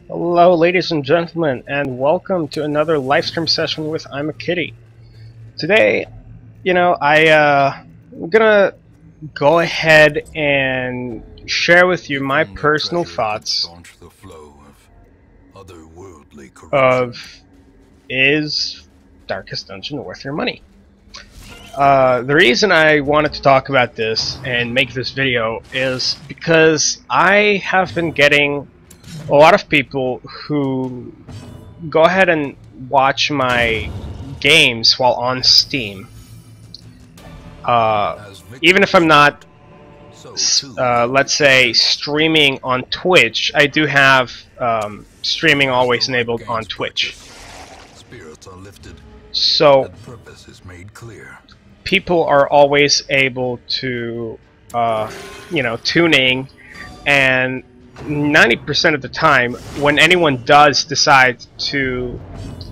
Hello, ladies and gentlemen, and welcome to another live stream session with I'm a Kitty. Today, I'm gonna go ahead and share with you my personal thoughts of is Darkest Dungeon worth your money? The reason I wanted to talk about this and make this video is because I have been getting a lot of people who go ahead and watch my games while on Steam. Even if I'm not, let's say, streaming on Twitch, I do have streaming always enabled on Twitch. So people are always able to, tuning, and 90% of the time, when anyone does decide to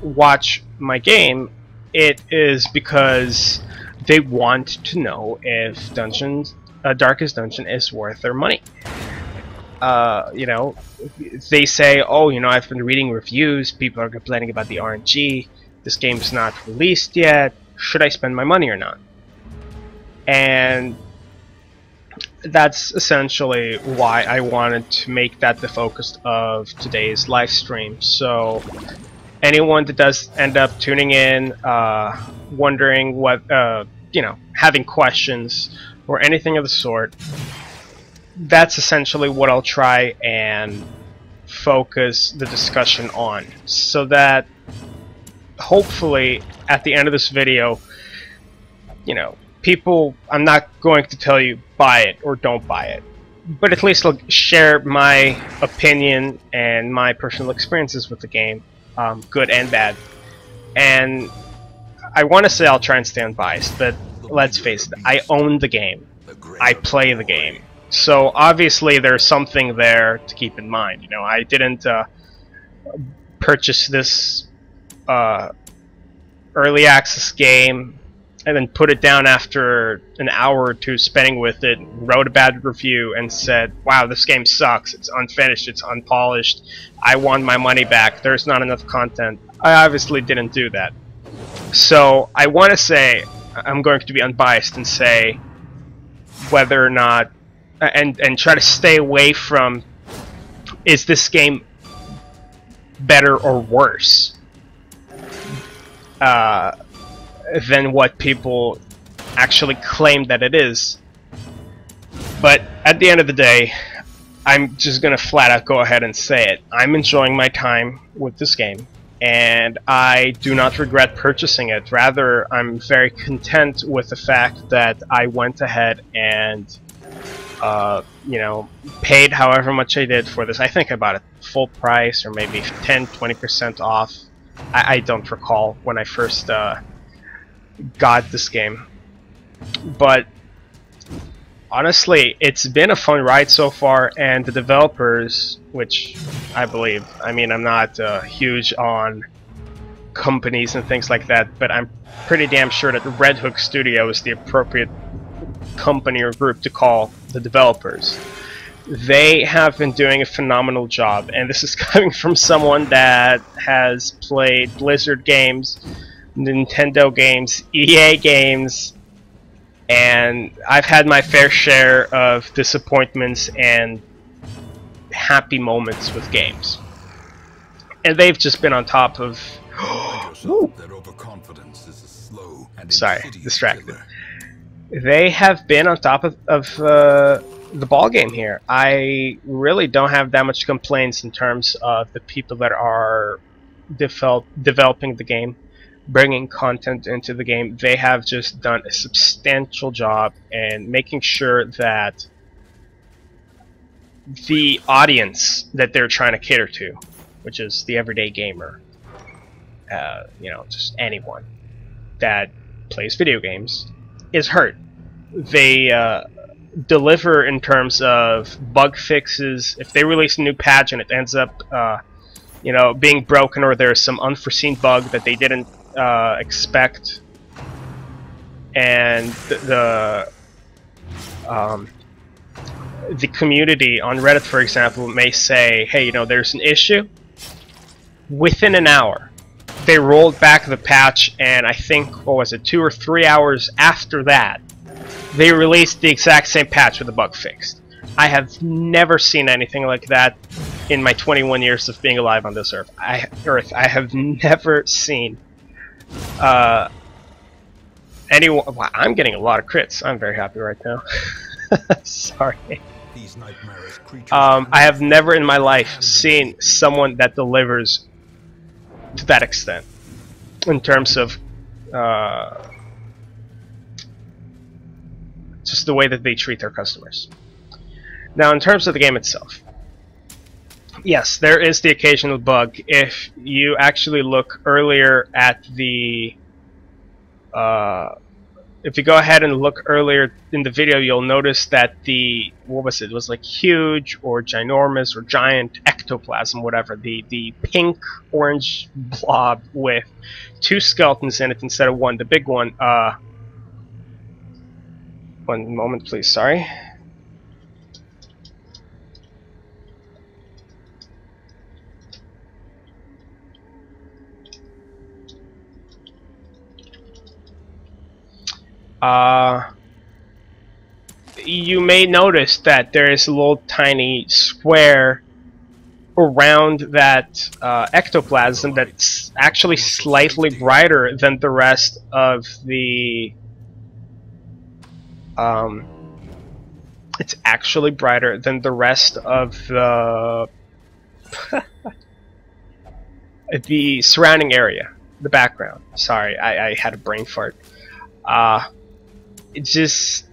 watch my game, it is because they want to know if Darkest Dungeon is worth their money. They say, oh, I've been reading reviews, people are complaining about the RNG, this game's not released yet, should I spend my money or not? And that's essentially why I wanted to make that the focus of today's live stream. So anyone that does end up tuning in, wondering what, having questions or anything of the sort, that's essentially what I'll try and focus the discussion on, so that hopefully at the end of this video, people, I'm not going to tell you buy it or don't buy it, but at least I'll share my opinion and my personal experiences with the game, good and bad. And I want to say I'll try and stay unbiased, but let's face it, I own the game, I play the game, so obviously there's something there to keep in mind. I didn't purchase this early access game and then put it down after an hour or two spending with it, wrote a bad review, and said, wow, this game sucks, it's unfinished, it's unpolished, I want my money back, there's not enough content. I obviously didn't do that. So I want to say, I'm going to be unbiased and say whether or not, and try to stay away from, is this game better or worse than what people actually claim that it is. But at the end of the day, I'm just gonna flat out go ahead and say it. I'm enjoying my time with this game, and I do not regret purchasing it. Rather, I'm very content with the fact that I went ahead and paid however much I did for this. I think I bought it full price, or maybe 10-20% off. I don't recall when I first got this game, but honestly, it's been a fun ride so far, and the developers, which I believe, I'm not huge on companies and things like that, but I'm pretty damn sure that Red Hook Studio is the appropriate company or group to call the developers. They have been doing a phenomenal job, and this is coming from someone that has played Blizzard games, Nintendo games, EA games, and I've had my fair share of disappointments and happy moments with games. And they've just been on top of... Sorry, distracted. They have been on top of the ball game here. I really don't have that much complaints in terms of the people that are developing the game, bringing content into the game. They have just done a substantial job in making sure that the audience that they're trying to cater to, which is the everyday gamer, just anyone that plays video games, is heard. They deliver in terms of bug fixes. If they release a new patch and it ends up being broken, or there's some unforeseen bug that they didn't expect, and the community on Reddit, for example, may say, hey, there's an issue, within an hour, they rolled back the patch, and I think, what was it, 2 or 3 hours after that, they released the exact same patch with the bug fixed. I have never seen anything like that in my 21 years of being alive on this Earth. I have never seen anyone. Wow, I'm getting a lot of crits. I'm very happy right now. Sorry. I have never in my life seen someone that delivers to that extent in terms of just the way that they treat their customers. Now, in terms of the game itself, yes, there is the occasional bug. If you actually look earlier at the if you go ahead and look earlier in the video, you'll notice that the, what was it? It was like huge or ginormous or giant ectoplasm, whatever. The pink orange blob with 2 skeletons in it instead of 1. The big one. One moment, please. Sorry. You may notice that there is a little tiny square around that ectoplasm that's actually slightly brighter than the rest of the it's actually brighter than the rest of the the surrounding area, the background. Sorry, I had a brain fart. It's just,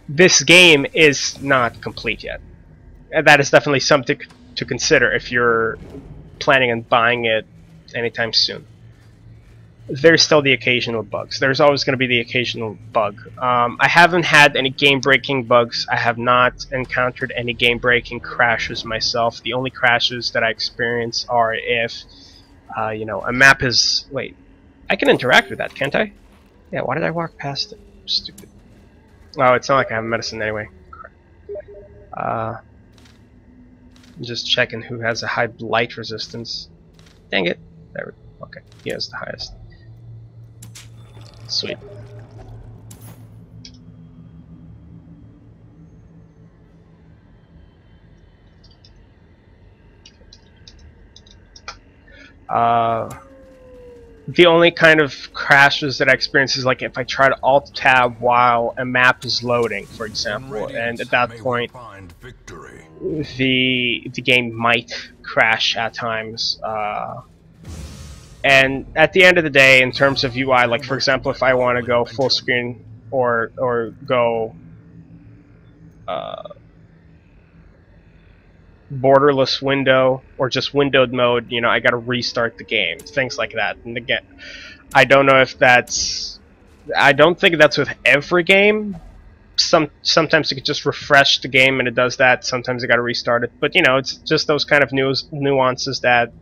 this game is not complete yet. And that is definitely something to consider if you're planning on buying it anytime soon. There's still the occasional bugs. There's always going to be the occasional bug. I haven't had any game-breaking bugs. I have not encountered any game-breaking crashes myself. The only crashes that I experience are if, you know, a map is... Wait, I can interact with that, can't I? Yeah, why did I walk past it? Stupid. Oh, it's not like I have medicine anyway. I'm just checking who has a high blight resistance. Dang it. There we go. Okay, he has the highest. Sweet. The only kind of crashes that I experience is like if I try to Alt-Tab while a map is loading, for example, and at that point the game might crash at times. And at the end of the day, in terms of UI, like for example, if I want to go full screen or go borderless window or just windowed mode, you know, I gotta restart the game, things like that. And again, I don't know if that's, I don't think that's with every game. Sometimes you could just refresh the game and it does that. Sometimes you gotta restart it, but you know, it's just those kind of nuances that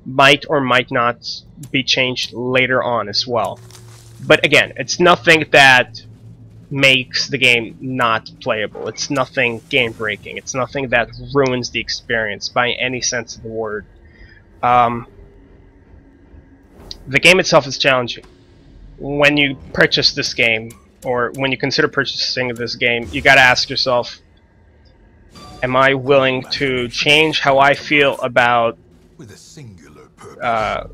might or might not be changed later on as well. But again, it's nothing that makes the game not playable. It's nothing game-breaking. It's nothing that ruins the experience by any sense of the word. The game itself is challenging. When you purchase this game, or when you consider purchasing this game, you gotta ask yourself, am I willing to change how I feel about I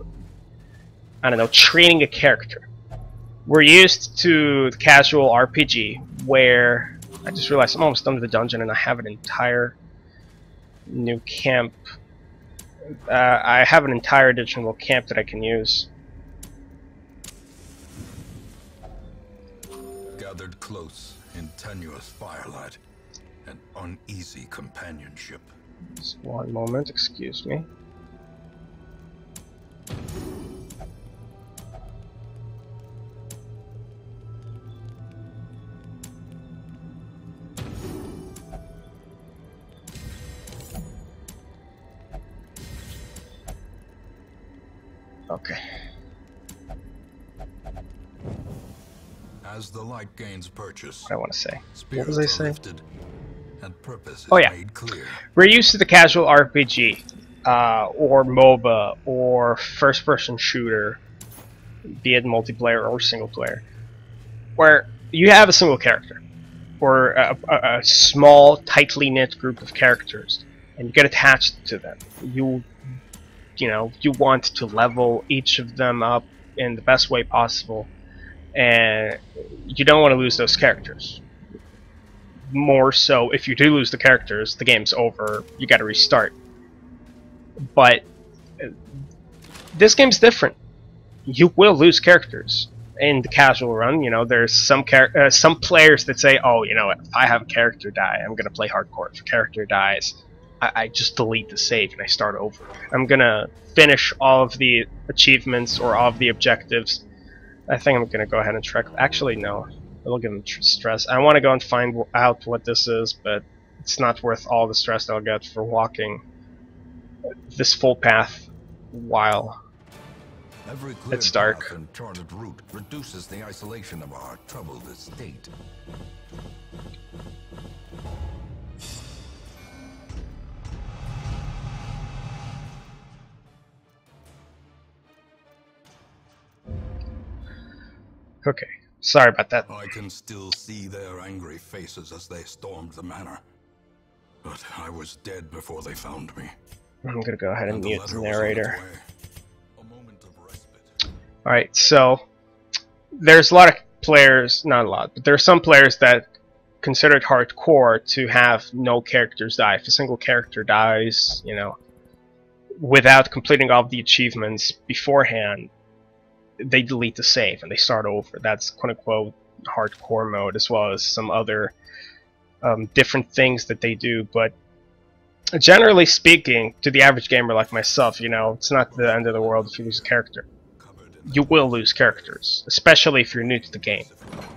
don't know, training a character? We're used to the casual RPG where I just realized I'm almost done with the dungeon and I have an entire new camp. I have an entire additional camp that I can use. Gathered close in tenuous firelight and uneasy companionship. Just one moment, excuse me. Okay. As the light gains purchase, What I want to say. What was I saying? and purpose is Oh yeah. made clear. We're used to the casual RPG or MOBA, or first-person shooter, be it multiplayer or single player, where you have a single character, or a small, tightly knit group of characters, and you get attached to them. You want to level each of them up in the best way possible, and you don't want to lose those characters. More so, if you do lose the characters, the game's over, you gotta restart. But this game's different. You will lose characters in the casual run. You know, there's some players that say, oh, you know, if I have a character die, I'm gonna play hardcore. If a character dies, I just delete the save and I start over. I'm gonna finish all of the achievements or all of the objectives. I think I'm gonna go ahead and track. Actually, no. It'll give them stress. I want to go and find out what this is, but it's not worth all the stress I'll get for walking this full path while it's dark. And charted route reduces the isolation of our troubled estate. Okay. Sorry about that. I can still see their angry faces as they stormed the manor. But I was dead before they found me. I'm gonna go ahead and mute the narrator. A moment of respite. Alright, so there's a lot of players, not a lot, but there are some players that consider it hardcore to have no characters die. If a single character dies, you know, without completing all of the achievements beforehand, they delete the save and they start over. That's quote-unquote hardcore mode, as well as some other different things that they do. But generally speaking, to the average gamer like myself, you know, it's not the end of the world if you lose a character. You will lose characters, especially if you're new to the game.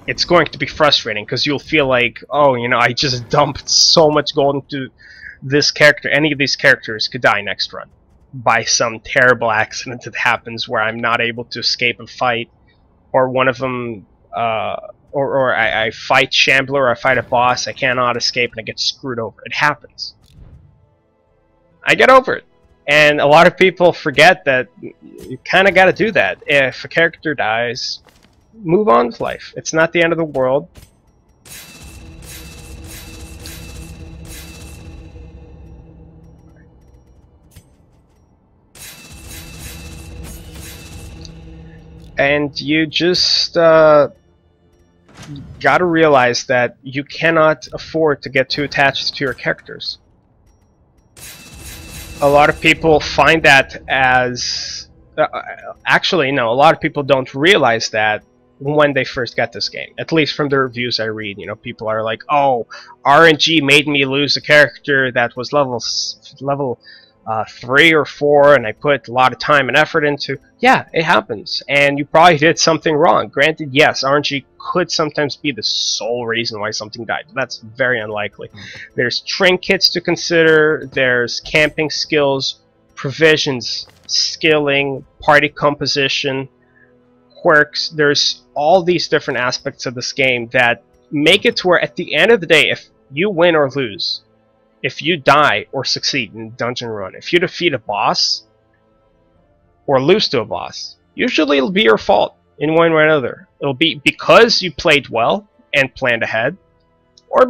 It's going to be frustrating because you'll feel like, oh, you know, I just dumped so much gold into this character. Any of these characters could die next run by some terrible accident that happens where I'm not able to escape a fight, or one of them, or I fight Shambler, or I fight a boss, I cannot escape and I get screwed over. It happens. I get over it. And a lot of people forget that you kind of got to do that. If a character dies, move on with life. It's not the end of the world. And you just gotta realize that you cannot afford to get too attached to your characters. A lot of people find that as... actually, no, a lot of people don't realize that when they first get this game. At least from the reviews I read, you know, people are like, oh, RNG made me lose a character that was level 3 or 4, and I put a lot of time and effort into. Yeah, it happens, and you probably did something wrong. Granted, yes, RNG could sometimes be the sole reason why something died. That's very unlikely. There's trinkets to consider, there's camping skills, provisions, skilling, party composition, quirks. There's all these different aspects of this game that make it to where at the end of the day, if you win or lose, if you die or succeed in dungeon run, if you defeat a boss or lose to a boss, usually it'll be your fault in one way or another. It'll be because you played well and planned ahead, or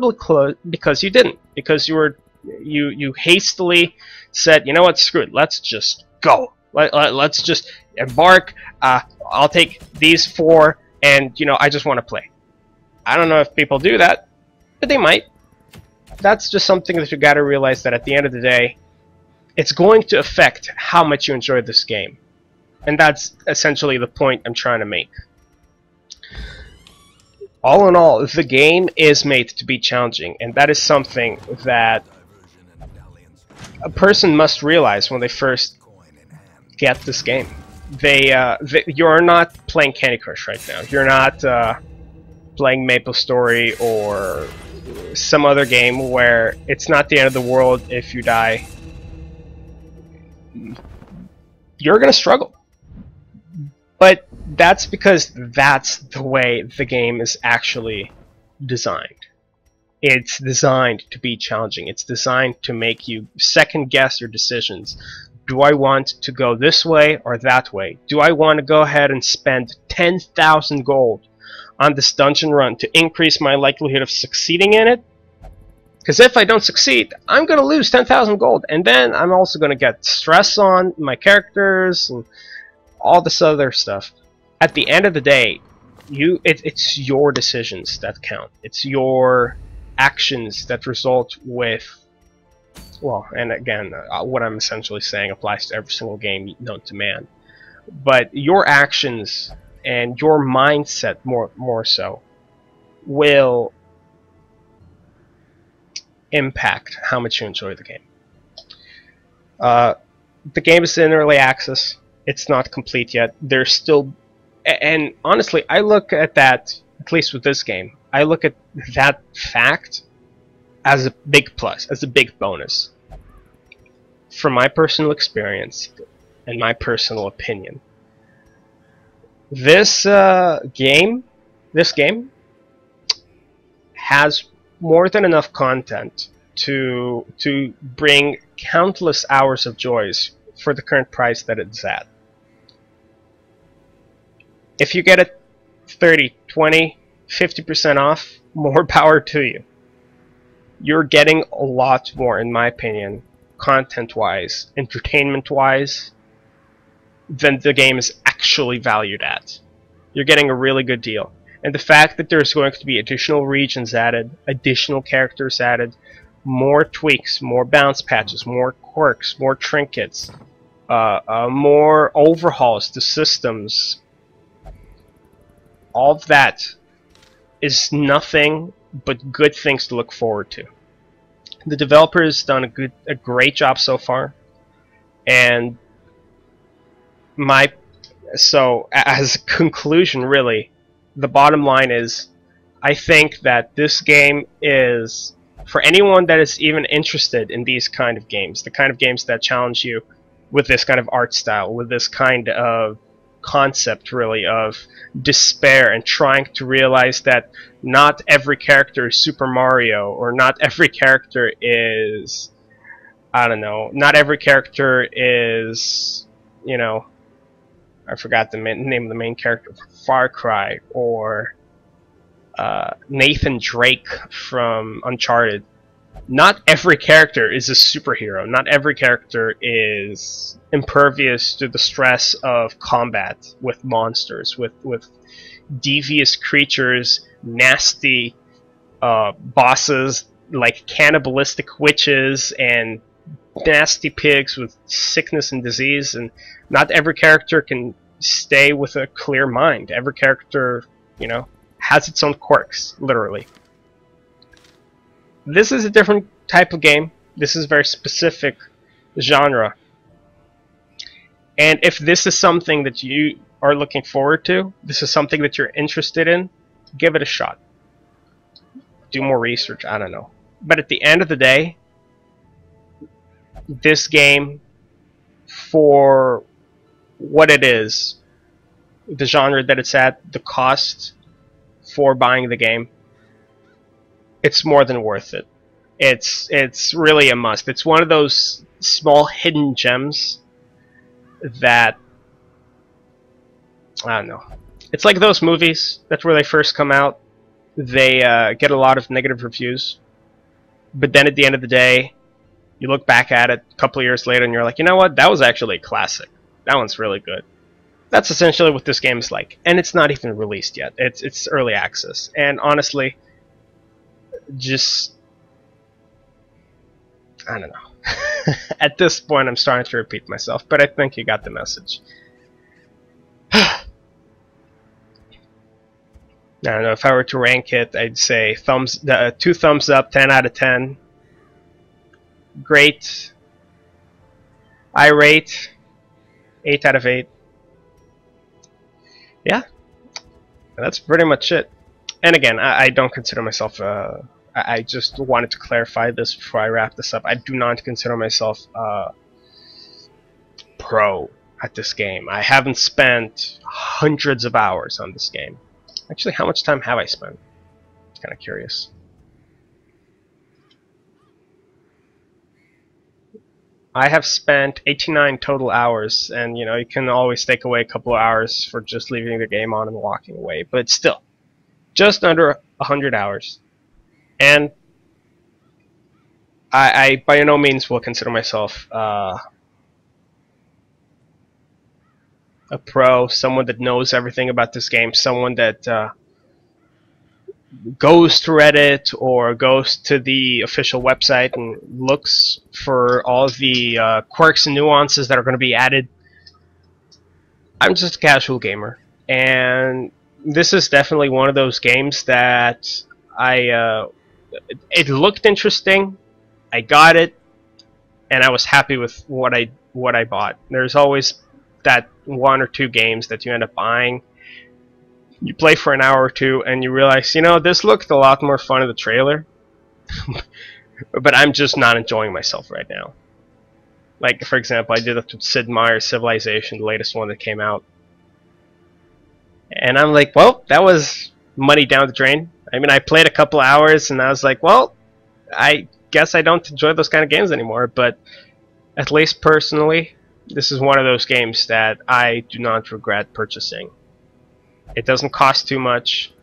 because you didn't, because you hastily said, you know what, screw it, let's just go. Let's just embark. I'll take these 4, and you know, I just want to play. I don't know if people do that, but they might. That's just something that you got to realize, that at the end of the day, it's going to affect how much you enjoy this game. And that's essentially the point I'm trying to make. All in all, the game is made to be challenging, and that is something that a person must realize when they first get this game. You're not playing Candy Crush right now. You're not playing MapleStory or some other game where it's not the end of the world if you die. You're gonna struggle. But that's because that's the way the game is actually designed. It's designed to be challenging. It's designed to make you second guess your decisions. Do I want to go this way or that way? Do I want to go ahead and spend 10,000 gold on this dungeon run to increase my likelihood of succeeding in it? Because if I don't succeed, I'm going to lose 10,000 gold, and then I'm also going to get stress on my characters and all this other stuff. At the end of the day, it's your decisions that count. It's your actions that result with, well, and again, what I'm essentially saying applies to every single game known to man. But your actions and your mindset, more so, will impact how much you enjoy the game. The game is in early access. It's not complete yet. There's still, and honestly, I look at that, at least with this game, I look at that fact as a big plus, as a big bonus. From my personal experience and my personal opinion, this game has more than enough content to bring countless hours of joys for the current price that it's at. If you get it 30, 20, 50% off, more power to you. You're getting a lot more, in my opinion, content-wise, entertainment-wise, than the game is actually valued at. You're getting a really good deal. And the fact that there's going to be additional regions added, additional characters added, more tweaks, more bounce patches, more quirks, more trinkets, more overhauls to systems, all of that is nothing but good things to look forward to. The developer has done a great job so far, and so as a conclusion, really, the bottom line is, I think that this game is, for anyone that is even interested in these kind of games, the kind of games that challenge you with this kind of art style, with this kind of concept, really, of despair and trying to realize that not every character is Super Mario, or not every character is, I don't know, not every character is, you know, I forgot the name of the main character, Far Cry, or Nathan Drake from Uncharted. Not every character is a superhero. Not every character is impervious to the stress of combat with monsters, with devious creatures, nasty bosses like cannibalistic witches, and nasty pigs with sickness and disease. And not every character can stay with a clear mind. Every character, you know, has its own quirks, literally. This is a different type of game. This is a very specific genre. And if this is something that you are looking forward to, this is something that you're interested in, give it a shot. Do more research, I don't know. But at the end of the day, this game, for what it is, the genre that it's at, the cost for buying the game, it's more than worth it. It's really a must. It's one of those small hidden gems that, I don't know. It's like those movies that where they first come out, they get a lot of negative reviews, but then at the end of the day, you look back at it a couple of years later and you're like, you know what, that was actually a classic. That one's really good. That's essentially what this game is like, and it's not even released yet. It's early access, and honestly, just, I don't know. At this point, I'm starting to repeat myself, but I think you got the message. I don't know, if I were to rank it, I'd say 2 thumbs up, 10 out of 10. Great. I rate 8 out of 8. Yeah, that's pretty much it. And again, I don't consider myself I just wanted to clarify this before I wrap this up. I do not consider myself pro at this game. I haven't spent hundreds of hours on this game. Actually, how much time have I spent? Kind of curious. I have spent 89 total hours, and you know, you can always take away a couple of hours for just leaving the game on and walking away, but still, just under 100 hours. And I by no means will consider myself a pro, someone that knows everything about this game, someone that goes to Reddit or goes to the official website and looks for all of the quirks and nuances that are going to be added. I'm just a casual gamer, and this is definitely one of those games that it looked interesting, I got it, and I was happy with what I bought. There's always that one or two games that you end up buying, you play for an hour or two, and you realize, you know, this looked a lot more fun in the trailer, but I'm just not enjoying myself right now. Like, for example, I did that with Sid Meier's Civilization, the latest one that came out. And I'm like, well, that was money down the drain. I mean, I played a couple hours, and I was like, well, I guess I don't enjoy those kind of games anymore, but at least personally, this is one of those games that I do not regret purchasing. It doesn't cost too much.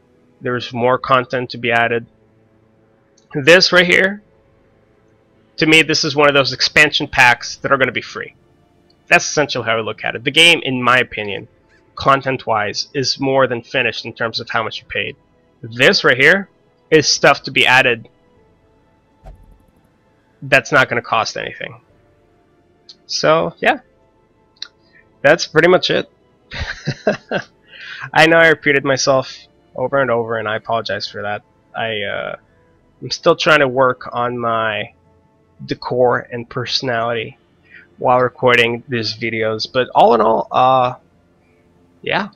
There's more content to be added. This right here, to me, this is one of those expansion packs that are going to be free. That's essentially how I look at it. The game, in my opinion, content-wise, is more than finished in terms of how much you paid. This right here is stuff to be added that's not going to cost anything. So, yeah. That's pretty much it. I know I repeated myself over and over, and I apologize for that. I'm still trying to work on my decor and personality while recording these videos, but all in all, yeah.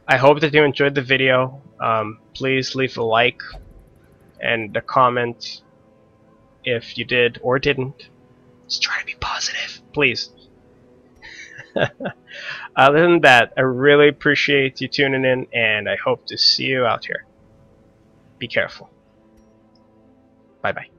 I hope that you enjoyed the video. Please leave a like and a comment if you did or didn't. Just try to be positive, please. Other than that, I really appreciate you tuning in, and I hope to see you out here. Be careful. Bye bye.